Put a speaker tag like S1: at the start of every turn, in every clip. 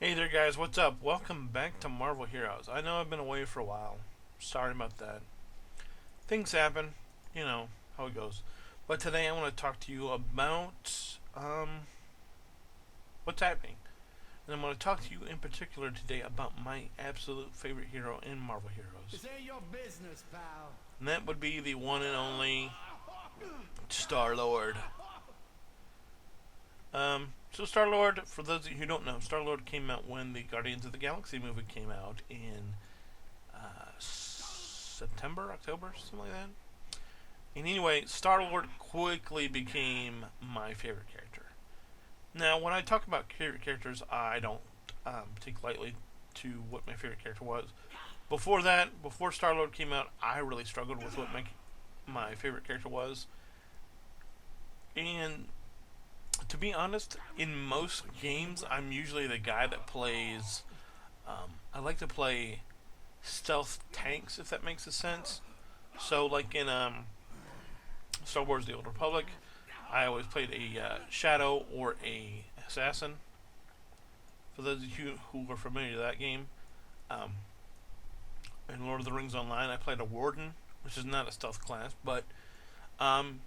S1: Hey there, guys, what's up? Welcome back to Marvel Heroes. I know I've been away for a while. Sorry about that. Things happen, you know how it goes. But today I want to talk to you about what's happening. And I'm going to talk to you in particular today about my absolute favorite hero in Marvel Heroes.
S2: This ain't your business, pal.
S1: And that would be the one and only Star-Lord. So Star-Lord, for those of you who don't know, Star-Lord came out when the Guardians of the Galaxy movie came out in September, October, something like that. And anyway, Star-Lord quickly became my favorite character. Now, when I talk about favorite characters, I don't take lightly to what my favorite character was. Before that, before Star-Lord came out, I really struggled with what my favorite character was. And to be honest, in most games, I'm usually the guy that plays. I like to play stealth tanks, if that makes a sense. So, like in Star Wars: The Old Republic, I always played a shadow or a assassin. For those of you who are familiar with that game, um, in Lord of the Rings Online, I played a warden, which is not a stealth class, but um,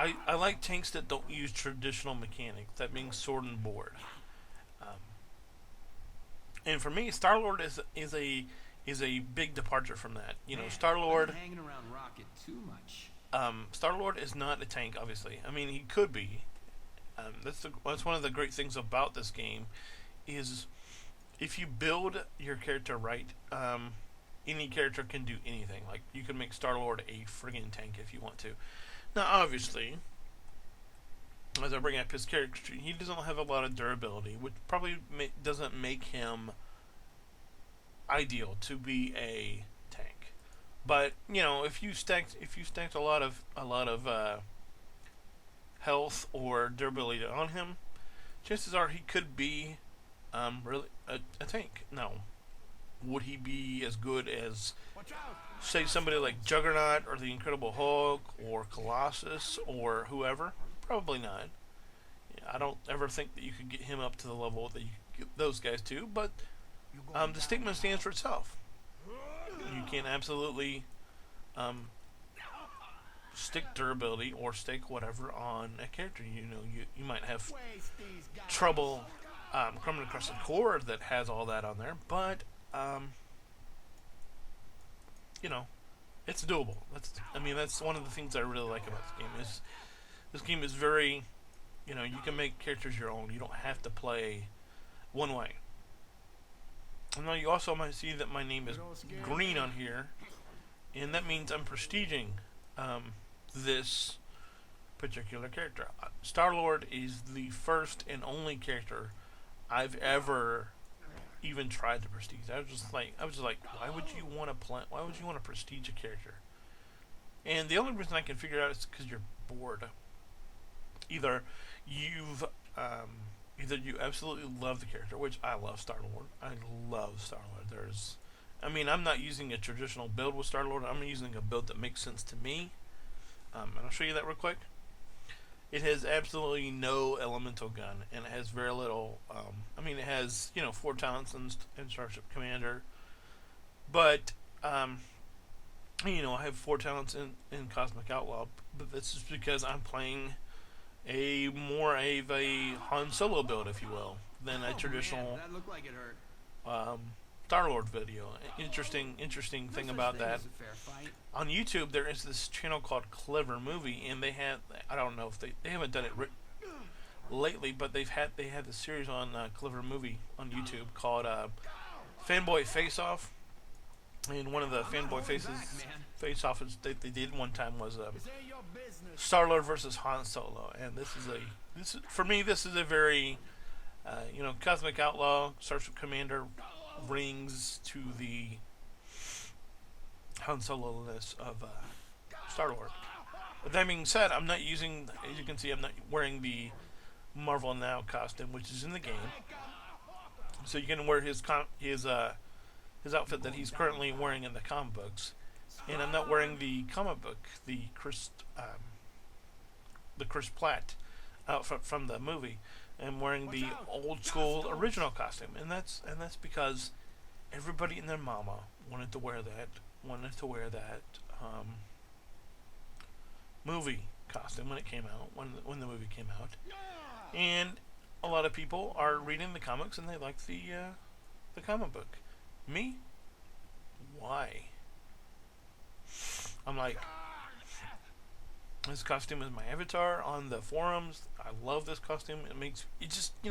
S1: I like tanks that don't use traditional mechanics, that being sword and board. Um, and for me, Star Lord is a big departure from that. You know, Star Lord.
S2: Hanging around Rocket too much.
S1: Star Lord is not a tank, obviously. I mean, he could be. That's one of the great things about this game, is if you build your character right, any character can do anything. Like you can make Star Lord a friggin' tank if you want to. Now, obviously, as I bring up his character, he doesn't have a lot of durability, which probably doesn't make him ideal to be a tank. But you know, if you stacked a lot of health or durability on him, chances are he could be really a tank. Now, would he be as good as, say, somebody like Juggernaut or the Incredible Hulk or Colossus or whoever? Probably not. I don't ever think that you could get him up to the level that you get those guys to, but the statement stands for itself. You can absolutely um, stick durability or stick whatever on a character. You know, you might have trouble coming across a core that has all that on there, but um, you know, it's doable. That's one of the things I really like about this game. Is this game is very, you can make characters your own. You don't have to play one way. And now you also might see that my name is green on here, and that means I'm prestiging this particular character. Star Lord is the first and only character I've ever even tried to prestige. I was just like, why would you want to play? Why would you want to prestige a character? And the only reason I can figure it out is because you're bored. Either you've either you absolutely love the character, which I love Star Lord. I love Star Lord. I'm not using a traditional build with Star Lord. I'm using a build that makes sense to me. And I'll show you that real quick. It has absolutely no elemental gun, and it has very little. It has 4 talents in Starship Commander, but I have 4 talents in Cosmic Outlaw. But this is because I'm playing a more of a Han Solo build, if you will, than a traditional
S2: that looked like it hurt.
S1: Star Lord video. Interesting thing about that. On YouTube, there is this channel called Clever Movie, and I don't know if they haven't done it lately, but they had this series on Clever Movie on YouTube called Fanboy Face Off, and one of the Fanboy Face Offs they did one time was Star Lord versus Han Solo, and this is a very Cosmic Outlaw Starship Commander rings to the Han Solo-ness of Star Lord. But that being said, as you can see, I'm not wearing the Marvel Now costume, which is in the game. So you can wear his outfit that he's currently wearing in the comic books, and I'm not wearing the comic book, the Chris Pratt outfit from the movie. am wearing the old school original costume, and that's because everybody and their mama wanted to wear that movie costume when it came out, when the movie came out, and a lot of people are reading the comics and they like the comic book. Me, why? I'm like, this costume is my avatar on the forums. I love this costume. It just, he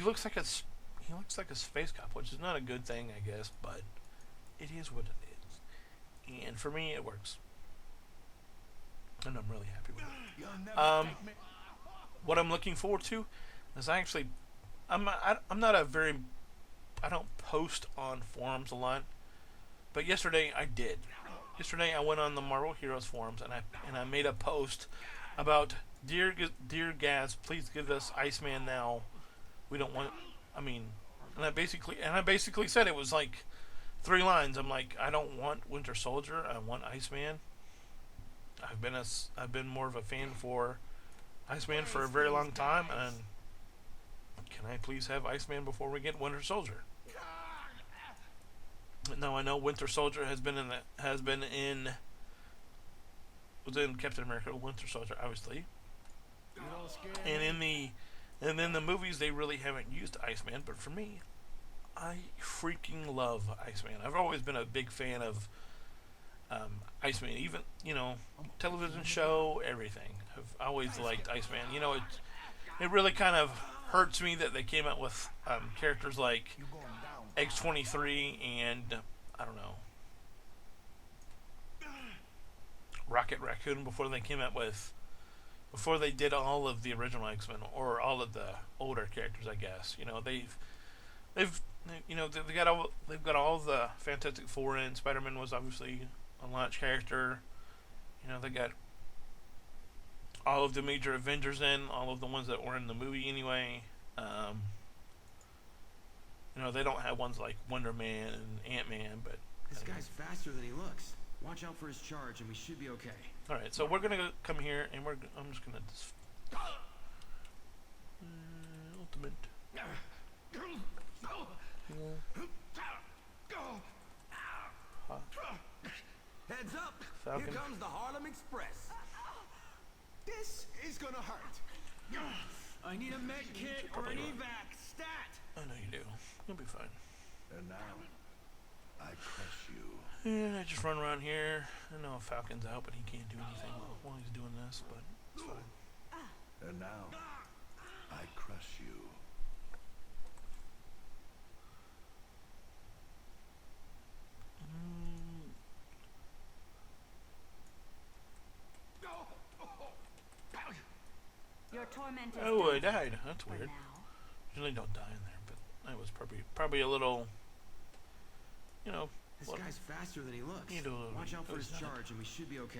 S1: looks like a space cop, which is not a good thing, I guess, but it is what it is. And for me, it works, and I'm really happy with it. What I'm looking forward to is I'm not a very, I don't post on forums a lot, but yesterday I did. Yesterday I went on the Marvel Heroes forums and I made a post about dear Gaz, please give us Iceman now. We don't want. And I basically said, it was like 3 lines. I'm like, I don't want Winter Soldier. I want Iceman. I've been more of a fan for Iceman for a very long time, and can I please have Iceman before we get Winter Soldier? Now I know Winter Soldier was in Captain America Winter Soldier, obviously, and in the movies they really haven't used Iceman. But for me, I freaking love Iceman. I've always been a big fan of Iceman, even television show, everything. I've always liked Iceman. It really kind of hurts me that they came out with characters like X-23 and I don't know, Rocket Raccoon before they did all of the original X-Men or all of the older characters. I guess they've got all the Fantastic Four in. Spider-Man was obviously a launch character. They got all of the major Avengers in, all of the ones that were in the movie anyway. They don't have ones like Wonder Man and Ant-Man, but
S2: this guy's faster than he looks. Watch out for his charge, and we should be okay.
S1: All right, so we're gonna come here, and I'm just gonna ultimate.
S2: Heads up!
S1: Falcon.
S2: Here comes the Harlem Express. This is gonna hurt. I need a med kit or an evac stat.
S1: I know you do. You'll be fine.
S3: And now, I crush you.
S1: Yeah, I just run around here. I know Falcon's out, but he can't do anything while he's doing this, but it's fine.
S3: And now, I crush you.
S4: Your torment is
S1: Oh, I
S4: done
S1: died. That's
S4: for
S1: weird.
S4: now.
S1: Usually don't die in there, but I was probably a little,
S2: This guy's faster than he looks.
S1: You do a little
S2: Watch out for his
S1: that.
S2: charge, and we should be okay.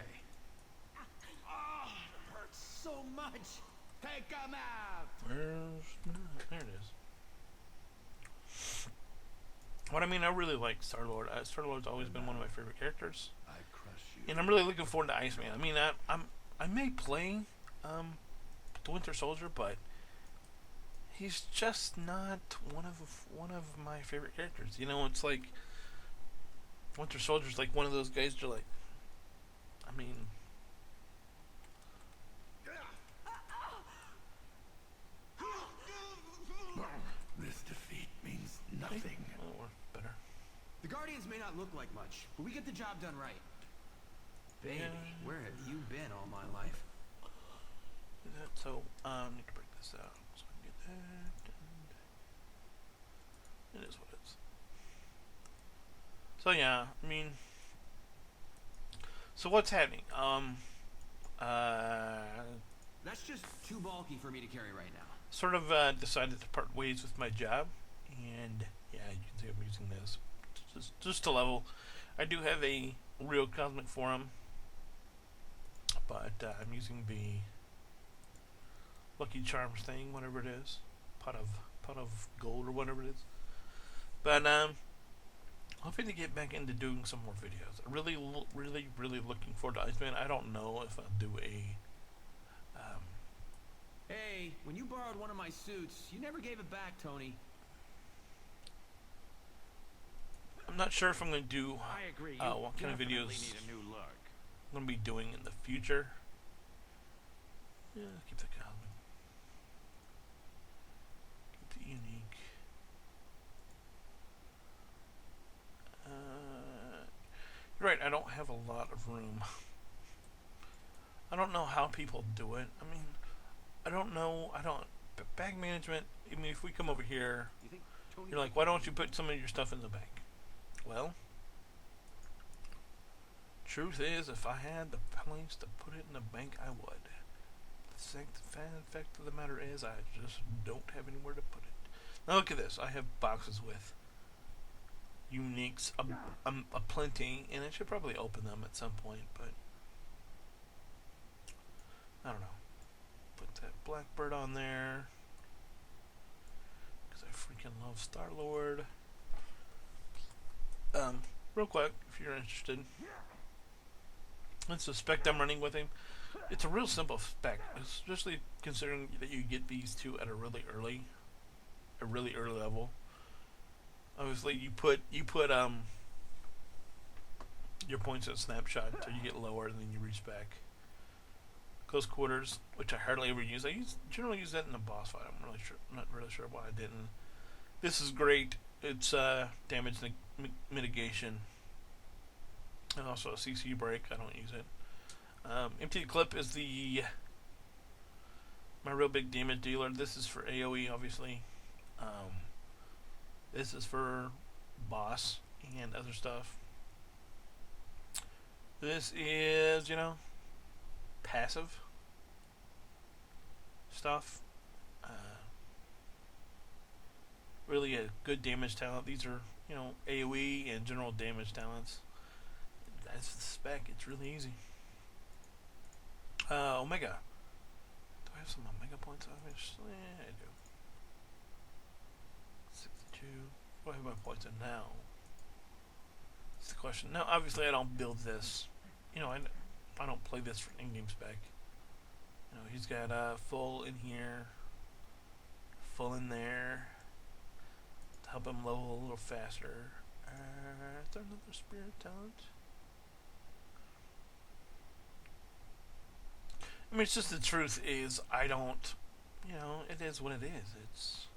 S2: Hurts so much. Take him out.
S1: There it is. What I really like Star-Lord. Star-Lord's always been one of my favorite characters,
S3: I crush you.
S1: and I'm really looking forward to Iceman. I may play the Winter Soldier, but he's just not one of my favorite characters. It's like Winter Soldier's like one of those guys. You're like,
S3: This defeat means nothing.
S1: oh, we're better.
S2: The Guardians may not look like much, but we get the job done right. Baby,
S1: Yeah.
S2: where have you been all my life?
S1: So, need to break this out so I can get that. And it is what it is. So yeah, so what's happening?
S2: That's just too bulky for me to carry right now.
S1: Sort of decided to part ways with my job, and yeah, you can see I'm using this just to level. I do have a real Cosmic Forum, but I'm using the Lucky Charms thing, whatever it is, pot of gold or whatever it is. But hoping to get back into doing some more videos. I'm really looking forward to Iceman. I don't know if I'll do
S2: Hey, when you borrowed one of my suits, you never gave it back, Tony.
S1: I'm not sure if I'm going to do
S5: I agree.
S1: what kind of
S5: Definitely
S1: videos
S5: need a new look.
S1: I'm going to be doing in the future. Yeah, keep that going. Keep it unique. You're right, I don't have a lot of room. I don't know how people do it. I mean, I don't know. Bag management, I mean, if we come over here,
S2: You think Tony
S1: you're like, why don't you put some of your stuff in the bank? Well, truth is, if I had the place to put it in the bank, I would. The fact of the matter is, I just don't have anywhere to put it. Now look at this. I have boxes with uniques a plenty, and I should probably open them at some point, but I don't know. Put that Blackbird on there because I freaking love Star-Lord. Real quick, if you're interested, it's a spec I'm running with him. It's a real simple spec, especially considering that you get these two at a really early level. Obviously, you put your points at snapshot until you get lower, and then you respec. Close quarters, which I hardly ever use. Generally use that in a boss fight. I'm not really sure why I didn't. This is great. It's damage mitigation, and also a CC break. I don't use it. Empty clip is my real big damage dealer. This is for AoE, obviously. This is for boss and other stuff. This is, passive stuff. Really a good damage talent. These are, AoE and general damage talents. That's the spec. It's really easy. Omega. Do I have some Omega points? Obviously, I do. 62. What do I have my points in now? That's the question. Now, obviously, I don't build this. I don't play this for in-game spec. He's got full in here, full in there, to help him level a little faster. Is there another spirit talent? I mean, it's just the truth is, I don't, it is what it is.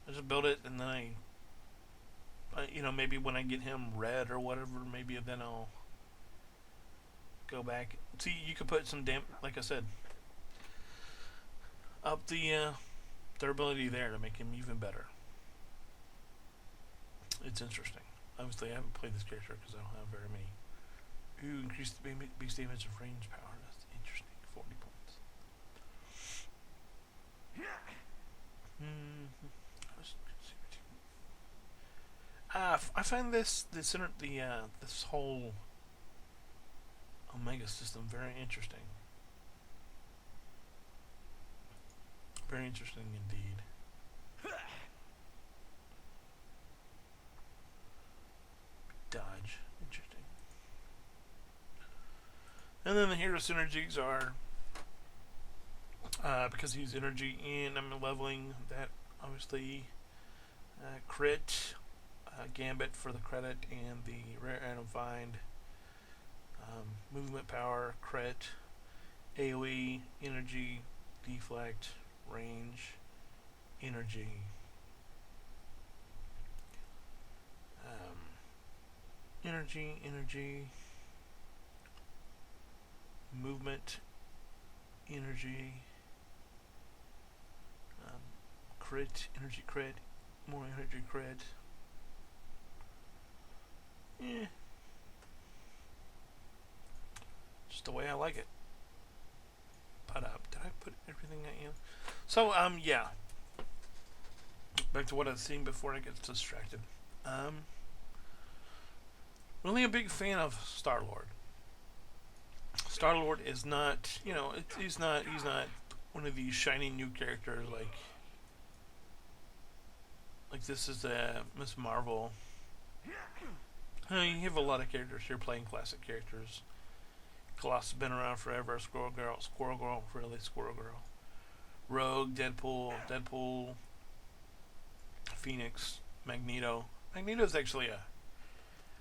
S1: I just build it, and then maybe when I get him red or whatever, maybe then I'll go back. See, you could put some like I said, up the durability there to make him even better. It's interesting. Obviously, I haven't played this character because I don't have very many. Ooh, increased beast damage of range power. That's interesting. 40 points. I find this whole Omega system very interesting. Very interesting indeed. Dodge. Interesting. And then the hero synergies are because he's energy and I'm leveling that, obviously, crit, gambit for the credit and the rare item find, movement power, crit, AoE, energy, deflect, range, energy, energy, movement, energy, crit, energy crit, more energy crit. Yeah. Just the way I like it. But did I put everything I am? So yeah. Back to what I was saying before I get distracted. Really a big fan of Star-Lord. Star-Lord is not, he's not one of these shiny new characters like this is Miss Marvel. You have a lot of characters here playing classic characters. Colossus been around forever. Squirrel Girl, really Squirrel Girl. Rogue, Deadpool, Phoenix, Magneto. Magneto's actually a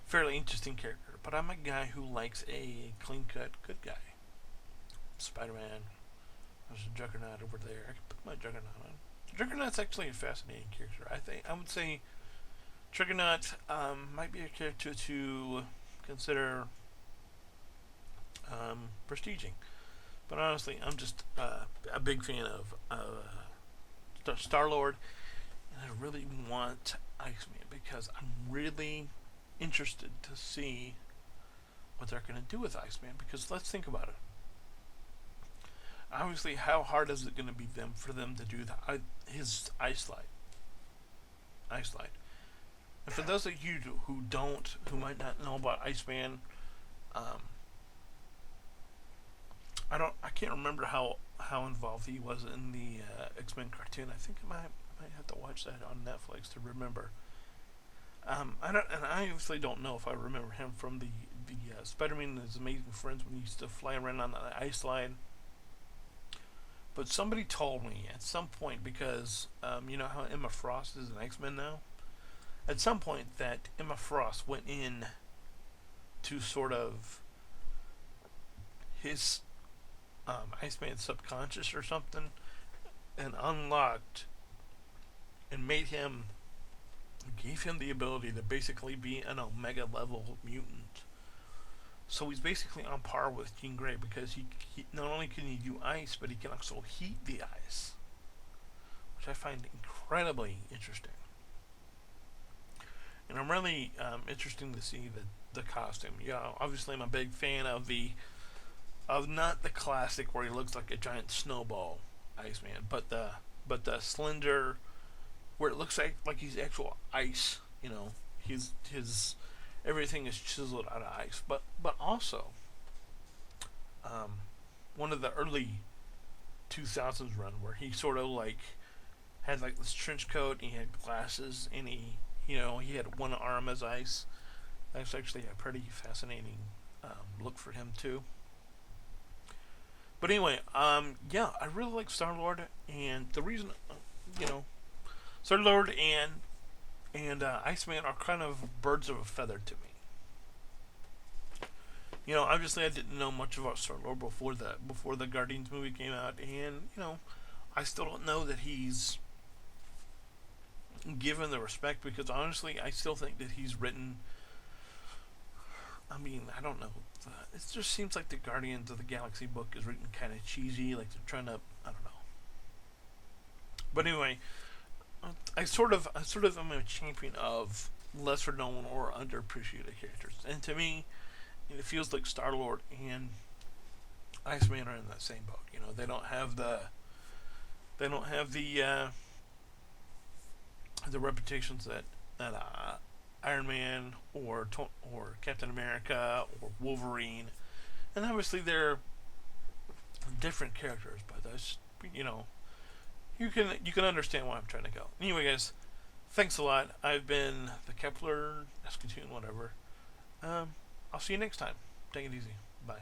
S1: fairly interesting character, but I'm a guy who likes a clean-cut good guy. Spider-Man. There's a Juggernaut over there. I can put my Juggernaut on. Juggernaut's actually a fascinating character. I would say Juggernaut might be a character to consider prestiging. But honestly, I'm just a big fan of Star-Lord, and I really want Iceman because I'm really interested to see what they're going to do with Iceman. Because let's think about it. Obviously, how hard is it going to be for them to do his ice slide? And for those of you who might not know about Iceman, I can't remember how involved he was in the X-Men cartoon. I think I might have to watch that on Netflix to remember. I obviously don't know if I remember him from the Spider-Man and His Amazing Friends when he used to fly around on the ice slide. But somebody told me at some point, because you know how Emma Frost is an X-Men now? At some point that Emma Frost went in to sort of his Iceman subconscious or something and unlocked and gave him the ability to basically be an Omega level mutant. So he's basically on par with Jean Grey because he not only can he do ice, but he can also heat the ice, which I find incredibly interesting. And I'm really interested to see the costume. Obviously I'm a big fan of not the classic where he looks like a giant snowball Iceman, but the slender where it looks like he's actual ice. His everything is chiseled out of ice, but also one of the early 2000s run where he sort of like had like this trench coat and he had glasses and he had one arm as ice. That's actually a pretty fascinating look for him too. But anyway, yeah, I really like Star-Lord, and the reason, Star-Lord and Iceman are kind of birds of a feather to me. Obviously I didn't know much about Star-Lord before the Guardians movie came out, and I still don't know that he's given the respect, because honestly I still think that he's written. I mean, I don't know. It just seems like the Guardians of the Galaxy book is written kind of cheesy, like they're trying to. I don't know. But anyway, I sort of am a champion of lesser known or underappreciated characters, and to me, it feels like Star-Lord and Iceman are in that same boat. They don't have the reputations that Iron Man or Captain America or Wolverine, and obviously they're different characters, but that's you can understand why I'm trying to go. Anyway, guys, thanks a lot. I've been Thekepler, Escatoon, whatever. I'll see you next time. Take it easy. Bye.